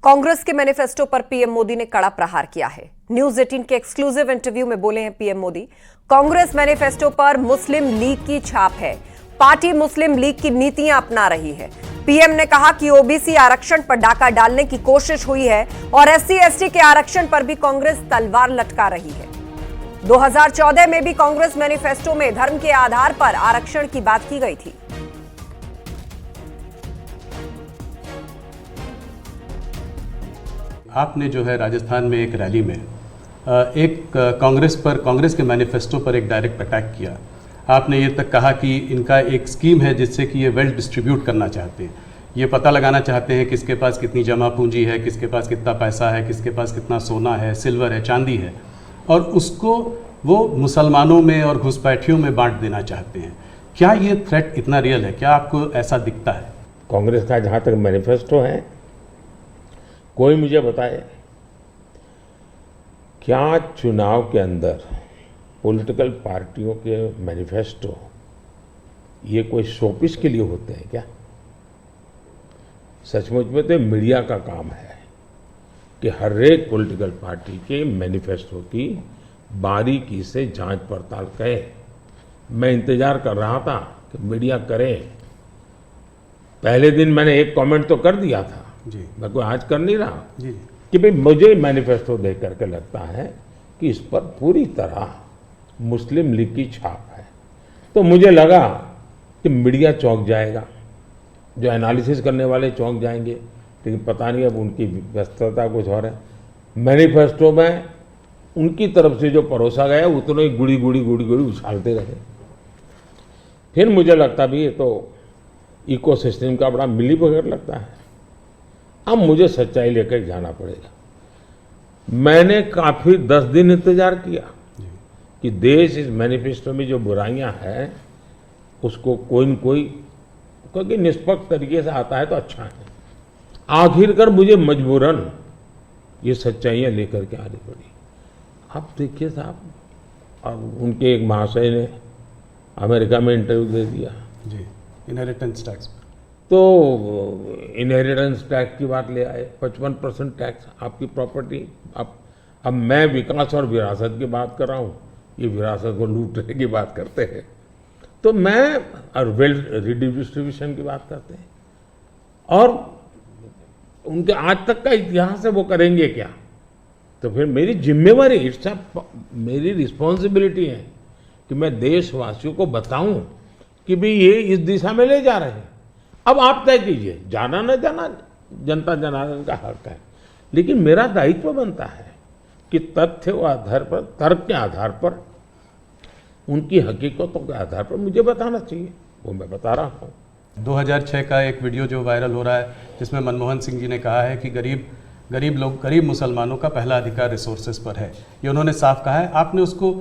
कांग्रेस के मैनिफेस्टो पर पीएम मोदी ने कड़ा प्रहार किया है। न्यूज 18 के एक्सक्लूसिव इंटरव्यू में बोले हैं पीएम मोदी, कांग्रेस मैनिफेस्टो पर मुस्लिम लीग की छाप है। पार्टी मुस्लिम लीग की नीतियां अपना रही है। पीएम ने कहा कि ओबीसी आरक्षण पर डाका डालने की कोशिश हुई है और SC/ST के आरक्षण पर भी कांग्रेस तलवार लटका रही है। 2014 में भी कांग्रेस मैनिफेस्टो में धर्म के आधार पर आरक्षण की बात की गई थी। आपने जो है राजस्थान में एक रैली में कांग्रेस के मैनिफेस्टो पर एक डायरेक्ट अटैक किया। आपने ये तक कहा कि इनका एक स्कीम है जिससे कि ये वेल्थ डिस्ट्रीब्यूट करना चाहते हैं, ये पता लगाना चाहते हैं किसके पास कितनी जमा पूंजी है, किसके पास कितना पैसा है, किसके पास कितना सोना है, सिल्वर है, चांदी है, और उसको वो मुसलमानों में और घुसपैठियों में बांट देना चाहते हैं। क्या ये थ्रेट इतना रियल है? क्या आपको ऐसा दिखता है? कांग्रेस का जहाँ तक मैनिफेस्टो है, कोई मुझे बताए क्या चुनाव के अंदर पॉलिटिकल पार्टियों के मैनिफेस्टो ये कोई शोपीस के लिए होते हैं क्या? सचमुच में तो मीडिया का काम है कि हर एक पॉलिटिकल पार्टी के मैनिफेस्टो की बारीकी से जांच पड़ताल करे। मैं इंतजार कर रहा था कि मीडिया करे। पहले दिन मैंने एक कमेंट तो कर दिया था जी, मैं कोई आज कर नहीं रहा जी, कि भाई मुझे मैनिफेस्टो देख करके लगता है कि इस पर पूरी तरह मुस्लिम लीग की छाप है। तो मुझे लगा कि मीडिया चौंक जाएगा, जो एनालिसिस करने वाले चौंक जाएंगे, लेकिन पता नहीं अब उनकी व्यस्तता कुछ और है। मैनिफेस्टो में उनकी तरफ से जो परोसा गया उतना ही गुड़ी गुड़ी उछालते रहे। फिर मुझे लगता भी ये तो इकोसिस्टम का बड़ा मिलीभगत लगता है। अब मुझे सच्चाई लेकर जाना पड़ेगा। मैंने काफी 10 दिन इंतजार किया कि देश इस मैनिफेस्टो में जो बुराइयां हैं उसको कोई न कोई, क्योंकि निष्पक्ष तरीके से आता है तो अच्छा है। आखिरकार मुझे मजबूरन ये सच्चाइयां लेकर के आनी पड़ी। अब देखिए साहब, अब उनके एक महाशय ने अमेरिका में इंटरव्यू दे दिया जी, इनहेरिटेंस टैक्स। तो इनहेरिटेंस टैक्स की बात ले आए, 55% टैक्स आपकी प्रॉपर्टी। अब मैं विकास और विरासत की बात कर रहा हूँ, ये विरासत को लूटने की बात करते हैं। तो मैं और वेल्थ रिडिस्ट्रीब्यूशन की बात करते हैं, और उनके आज तक का इतिहास है, वो करेंगे क्या? तो फिर मेरी जिम्मेवारी, मेरी रिस्पॉन्सिबिलिटी है कि मैं देशवासियों को बताऊं कि भाई ये इस दिशा में ले जा रहे हैं। अब आप तय कीजिए, जाना न जाना जनता जनार्दन का हक है, लेकिन मेरा दायित्व बनता है कि तथ्य के आधार पर, तर्क के आधार पर, उनकी हकीकतों के आधार पर मुझे बताना चाहिए। वो मैं बता रहा हूँ। 2006 का एक वीडियो जो वायरल हो रहा है जिसमें मनमोहन सिंह जी ने कहा है कि गरीब मुसलमानों का पहला अधिकार रिसोर्सेज पर है, ये उन्होंने साफ कहा है। आपने उसको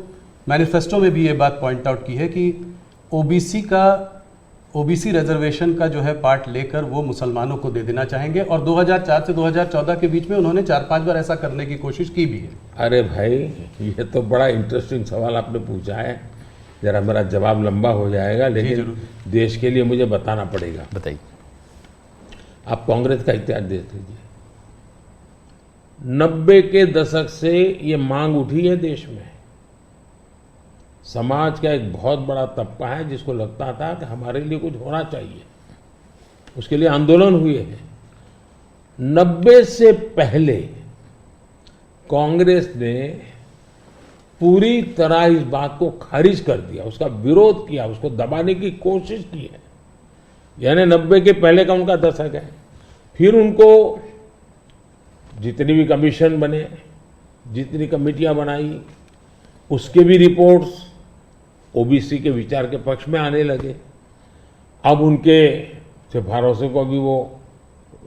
मैनिफेस्टो में भी ये बात पॉइंट आउट की है कि ओबीसी रिजर्वेशन का जो है पार्ट लेकर वो मुसलमानों को दे देना चाहेंगे, और 2004 से 2014 के बीच में उन्होंने 4-5 बार ऐसा करने की कोशिश की भी है। अरे भाई, ये तो बड़ा इंटरेस्टिंग सवाल आपने पूछा है। जरा मेरा जवाब लंबा हो जाएगा, लेकिन देश के लिए मुझे बताना पड़ेगा। बताइए। आप कांग्रेस का इतिहास देख लीजिए। 90 के दशक से ये मांग उठी है देश में। समाज का एक बहुत बड़ा तबका है जिसको लगता था कि हमारे लिए कुछ होना चाहिए, उसके लिए आंदोलन हुए हैं। 90 से पहले कांग्रेस ने पूरी तरह इस बात को खारिज कर दिया, उसका विरोध किया, उसको दबाने की कोशिश की है। यानी 90 के पहले का उनका दशक है। फिर उनको जितनी भी कमीशन बने, जितनी कमेटियां बनाई, उसके भी रिपोर्ट्स ओबीसी के विचार के पक्ष में आने लगे। अब उनके सिफारिशों को भी वो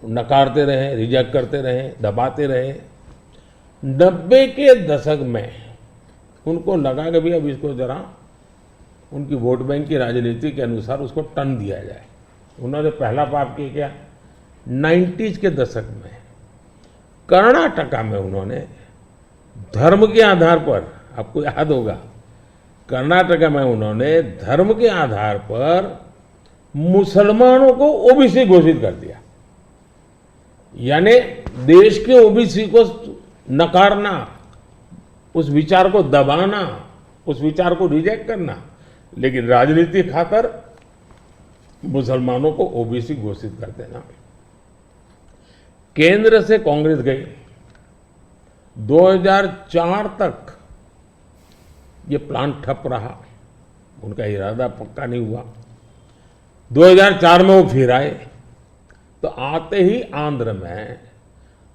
नकारते रहे, रिजेक्ट करते रहे, दबाते रहे। 90 के दशक में उनको लगा कि भाई अब इसको जरा उनकी वोट बैंक की राजनीति के अनुसार उसको टर्न दिया जाए। उन्होंने पहला पाप किया क्या? 90s के दशक में कर्नाटका में उन्होंने धर्म के आधार पर, आपको याद होगा, कर्नाटका में उन्होंने धर्म के आधार पर मुसलमानों को ओबीसी घोषित कर दिया। यानी देश के ओबीसी को नकारना, उस विचार को दबाना, उस विचार को रिजेक्ट करना, लेकिन राजनीति खातर मुसलमानों को ओबीसी घोषित कर देना। केंद्र से कांग्रेस गई, 2004 तक ये प्लान ठप रहा, उनका इरादा पक्का नहीं हुआ। 2004 में वो फिर आए, तो आते ही आंध्र में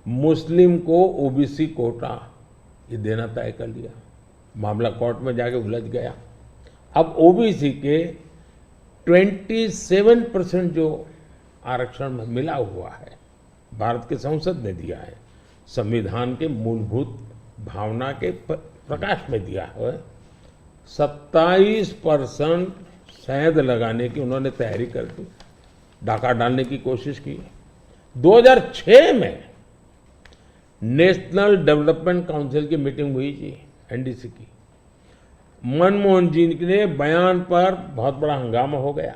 मुस्लिम को ओबीसी कोटा ये देना तय कर लिया। मामला कोर्ट में जाके उलझ गया। अब ओबीसी के 27% जो आरक्षण में मिला हुआ है, भारत के संसद ने दिया है, संविधान के मूलभूत भावना के प्रकाश में दिया है। 27% शहद लगाने की उन्होंने तैयारी कर दी, डाका डालने की कोशिश की। 2006 में नेशनल डेवलपमेंट काउंसिल की मीटिंग हुई थी, एनडीसी की। मनमोहन जी के बयान पर बहुत बड़ा हंगामा हो गया।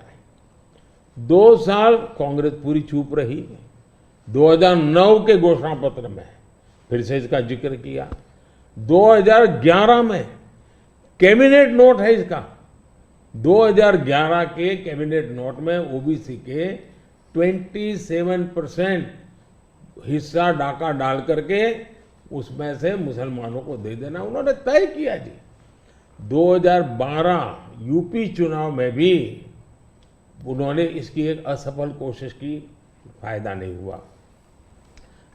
2 साल कांग्रेस पूरी चुप रही। 2009 के घोषणा पत्र में फिर से इसका जिक्र किया। 2011 में कैबिनेट नोट है इसका। 2011 के कैबिनेट नोट में ओबीसी के 27% हिस्सा डाका डाल करके उसमें से मुसलमानों को दे देना उन्होंने तय किया जी। 2012 यूपी चुनाव में भी उन्होंने इसकी एक असफल कोशिश की, फायदा नहीं हुआ।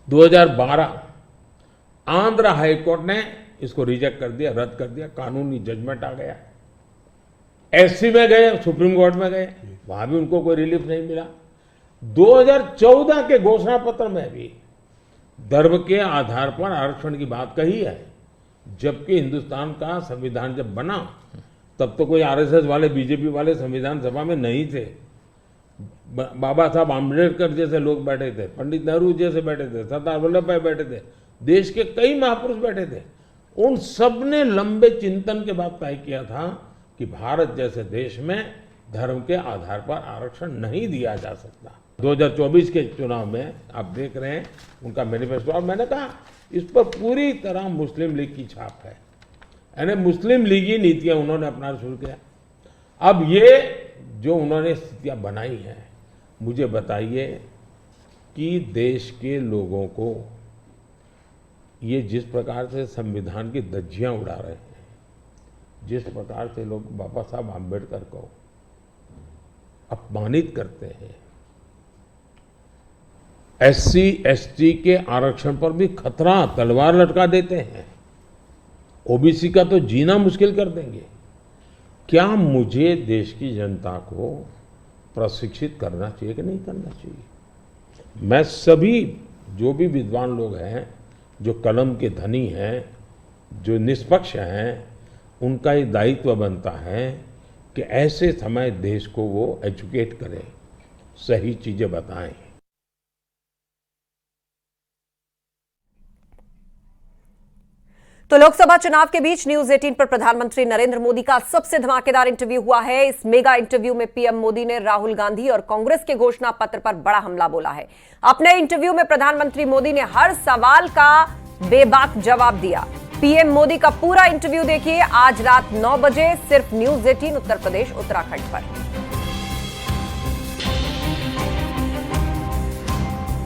2012 आंध्र हाईकोर्ट ने इसको रिजेक्ट कर दिया, रद्द कर दिया, कानूनी जजमेंट आ गया। एससी में गए, सुप्रीम कोर्ट में गए, वहां भी उनको कोई रिलीफ नहीं मिला। 2014 के घोषणा पत्र में भी धर्म के आधार पर आरक्षण की बात कही है, जबकि हिंदुस्तान का संविधान जब बना तब तो कोई आरएसएस वाले, बीजेपी वाले संविधान सभा में नहीं थे। बाबा साहब आम्बेडकर जैसे लोग बैठे थे, पंडित नेहरू जैसे बैठे थे, सरदार वल्लभ भाई बैठे थे, देश के कई महापुरुष बैठे थे। उन सब ने लंबे चिंतन के बाद तय किया था कि भारत जैसे देश में धर्म के आधार पर आरक्षण नहीं दिया जा सकता। 2024 के चुनाव में आप देख रहे हैं उनका मैनिफेस्टो, और मैंने कहा इस पर पूरी तरह मुस्लिम लीग की छाप है, यानी मुस्लिम लीगी नीतियां उन्होंने अपनाना शुरू किया। अब ये जो उन्होंने स्थितियां बनाई हैं, मुझे बताइए कि देश के लोगों को ये जिस प्रकार से संविधान की धज्जियां उड़ा रहे हैं, जिस प्रकार से लोग बाबा साहब आम्बेडकर को अपमानित करते हैं, एससी एसटी के आरक्षण पर भी खतरा, तलवार लटका देते हैं, ओबीसी का तो जीना मुश्किल कर देंगे। क्या मुझे देश की जनता को प्रशिक्षित करना चाहिए कि नहीं करना चाहिए? मैं सभी जो भी विद्वान लोग हैं, जो कलम के धनी हैं, जो निष्पक्ष हैं, उनका ये दायित्व बनता है कि ऐसे समय देश को वो एजुकेट करें, सही चीजें बताएं। तो लोकसभा चुनाव के बीच न्यूज 18 पर प्रधानमंत्री नरेंद्र मोदी का सबसे धमाकेदार इंटरव्यू हुआ है। इस मेगा इंटरव्यू में पीएम मोदी ने राहुल गांधी और कांग्रेस के घोषणा पत्र पर बड़ा हमला बोला है। अपने इंटरव्यू में प्रधानमंत्री मोदी ने हर सवाल का बेबाक जवाब दिया। पीएम मोदी का पूरा इंटरव्यू देखिए आज रात 9 बजे सिर्फ न्यूज 18 उत्तर प्रदेश उत्तराखंड पर।